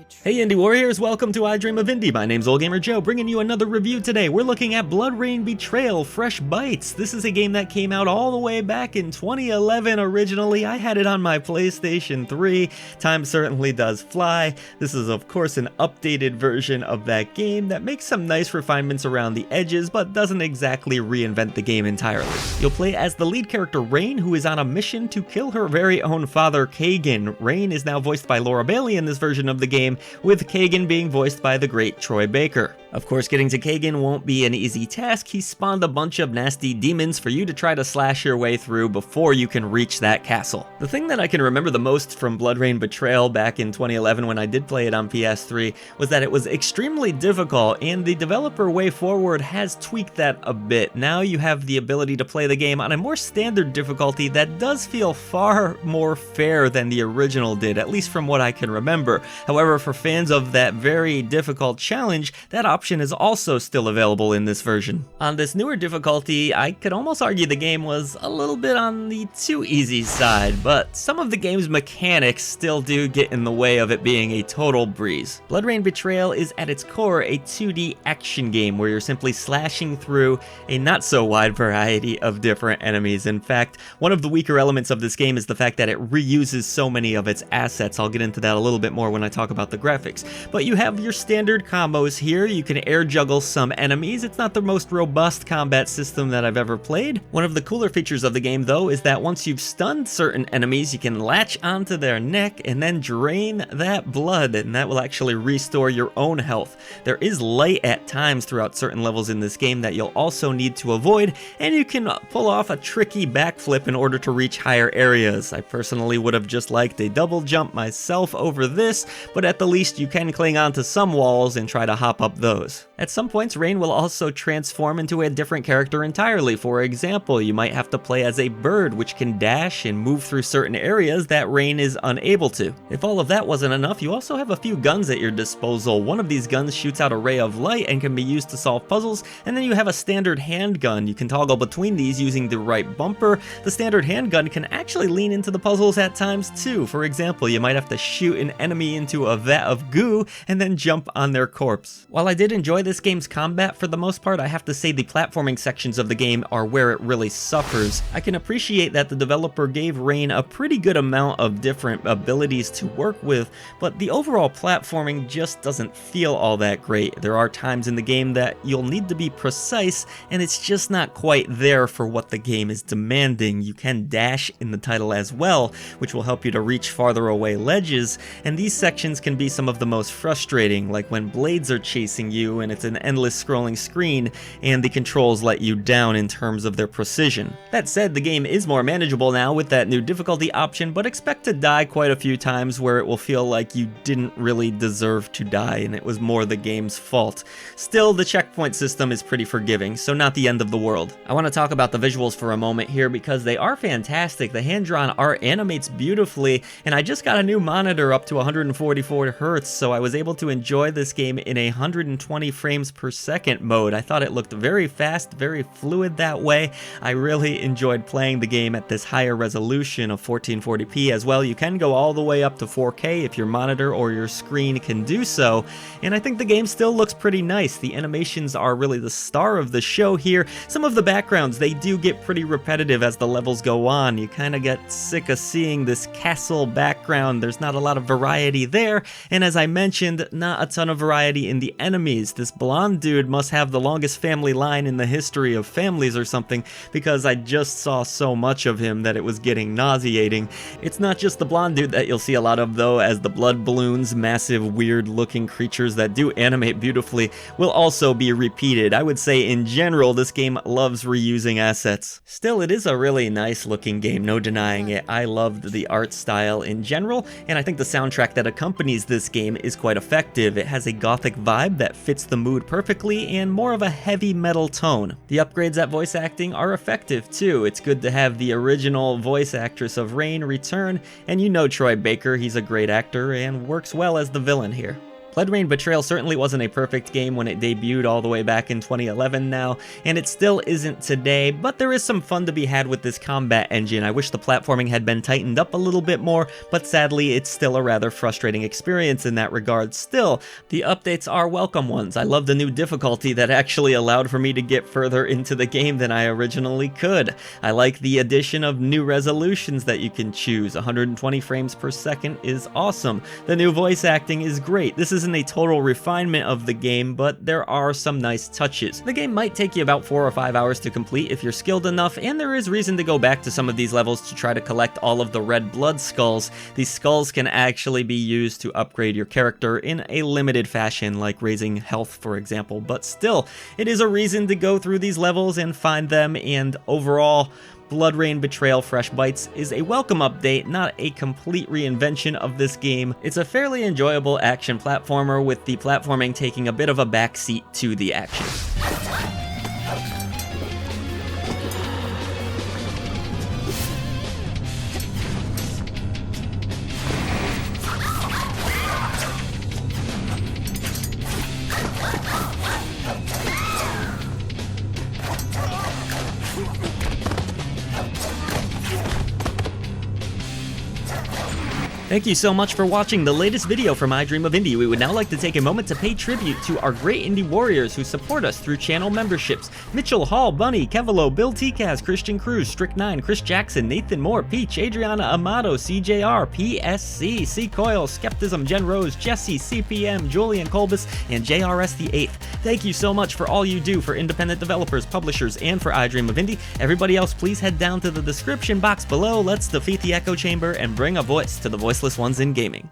Hey Indie Warriors, welcome to I Dream of Indie. My name's OldGamer Joe, bringing you another review today. We're looking at BloodRayne Betrayal Fresh Bites. This is a game that came out all the way back in 2011 originally. I had it on my PlayStation 3. Time certainly does fly. This is of course an updated version of that game that makes some nice refinements around the edges, but doesn't exactly reinvent the game entirely. You'll play as the lead character Rayne, who is on a mission to kill her very own father Kagan. Rayne is now voiced by Laura Bailey in this version of the game, with Kagan being voiced by the great Troy Baker. Of course, getting to Kagan won't be an easy task. He spawned a bunch of nasty demons for you to try to slash your way through before you can reach that castle. The thing that I can remember the most from BloodRayne Betrayal back in 2011 when I did play it on PS3 was that it was extremely difficult, and the developer WayForward has tweaked that a bit. Now you have the ability to play the game on a more standard difficulty that does feel far more fair than the original did, at least from what I can remember. However, for fans of that very difficult challenge, that option is also still available in this version. On this newer difficulty, I could almost argue the game was a little bit on the too easy side, but some of the game's mechanics still do get in the way of it being a total breeze. BloodRayne Betrayal is at its core a 2D action game where you're simply slashing through a not so wide variety of different enemies. In fact, one of the weaker elements of this game is the fact that it reuses so many of its assets. I'll get into that a little bit more when I talk about the graphics. But you have your standard combos here. You can air juggle some enemies. It's not the most robust combat system that I've ever played. One of the cooler features of the game, though, is that once you've stunned certain enemies, you can latch onto their neck and then drain that blood, and that will actually restore your own health. There is light at times throughout certain levels in this game that you'll also need to avoid, and you can pull off a tricky backflip in order to reach higher areas. I personally would have just liked a double jump myself over this, but at the least you can cling onto some walls and try to hop up those. At some points, Rayne will also transform into a different character entirely. For example, you might have to play as a bird, which can dash and move through certain areas that Rayne is unable to. If all of that wasn't enough, you also have a few guns at your disposal. One of these guns shoots out a ray of light and can be used to solve puzzles, and then you have a standard handgun. You can toggle between these using the right bumper. The standard handgun can actually lean into the puzzles at times too. For example, you might have to shoot an enemy into a vat of goo and then jump on their corpse. While I did enjoy this game's combat for the most part, I have to say the platforming sections of the game are where it really suffers. I can appreciate that the developer gave Rayne a pretty good amount of different abilities to work with, but the overall platforming just doesn't feel all that great. There are times in the game that you'll need to be precise, and it's just not quite there for what the game is demanding. You can dash in the title as well, which will help you to reach farther away ledges, and these sections can be some of the most frustrating, like when blades are chasing you and it's an endless scrolling screen and the controls let you down in terms of their precision. That said, the game is more manageable now with that new difficulty option, but expect to die quite a few times where it will feel like you didn't really deserve to die and it was more the game's fault. Still, the checkpoint system is pretty forgiving, so not the end of the world. I want to talk about the visuals for a moment here because they are fantastic. The hand-drawn art animates beautifully, and I just got a new monitor up to 144 Hz, so I was able to enjoy this game in a 120 frames per second mode. I thought it looked very fast, very fluid that way. I really enjoyed playing the game at this higher resolution of 1440p as well. You can go all the way up to 4K if your monitor or your screen can do so, and I think the game still looks pretty nice. The animations are really the star of the show here. Some of the backgrounds, they do get pretty repetitive as the levels go on. You kind of get sick of seeing this castle background. There's not a lot of variety there, and as I mentioned, not a ton of variety in the enemies. This blonde dude must have the longest family line in the history of families or something, because I just saw so much of him that it was getting nauseating. It's not just the blonde dude that you'll see a lot of though, as the blood balloons, massive weird looking creatures that do animate beautifully, will also be repeated. I would say in general this game loves reusing assets. Still, it is a really nice looking game, no denying it. I loved the art style in general, and I think the soundtrack that accompanies this game is quite effective. It has a gothic vibe that fits the mood perfectly and more of a heavy metal tone. The upgrades at voice acting are effective too. It's good to have the original voice actress of Rayne return, and you know Troy Baker, he's a great actor and works well as the villain here. BloodRayne Betrayal certainly wasn't a perfect game when it debuted all the way back in 2011 now, and it still isn't today, but there is some fun to be had with this combat engine. I wish the platforming had been tightened up a little bit more, but sadly it's still a rather frustrating experience in that regard. Still, the updates are welcome ones. I love the new difficulty that actually allowed for me to get further into the game than I originally could. I like the addition of new resolutions that you can choose. 120 frames per second is awesome. The new voice acting is great. This isn't a total refinement of the game, but there are some nice touches. The game might take you about 4 or 5 hours to complete if you're skilled enough, and there is reason to go back to some of these levels to try to collect all of the red blood skulls. These skulls can actually be used to upgrade your character in a limited fashion, like raising health, for example, but still, it is a reason to go through these levels and find them, and overall, BloodRayne Betrayal Fresh Bites is a welcome update, not a complete reinvention of this game. It's a fairly enjoyable action platformer, with the platforming taking a bit of a backseat to the action. Thank you so much for watching the latest video from I Dream of Indie. We would now like to take a moment to pay tribute to our great indie warriors who support us through channel memberships. Mitchell Hall, Bunny, Kevalo, Bill Tcaz, Christian Cruz, Strick9, Chris Jackson, Nathan Moore, Peach, Adriana Amato, CJR, PSC, C Coil, Skepticism, Jen Rose, Jesse, CPM, Julian Colbus, and JRS the 8th. Thank you so much for all you do for independent developers, publishers, and for I Dream of Indie. Everybody else, please head down to the description box below. Let's defeat the echo chamber and bring a voice to the voiceless ones in gaming.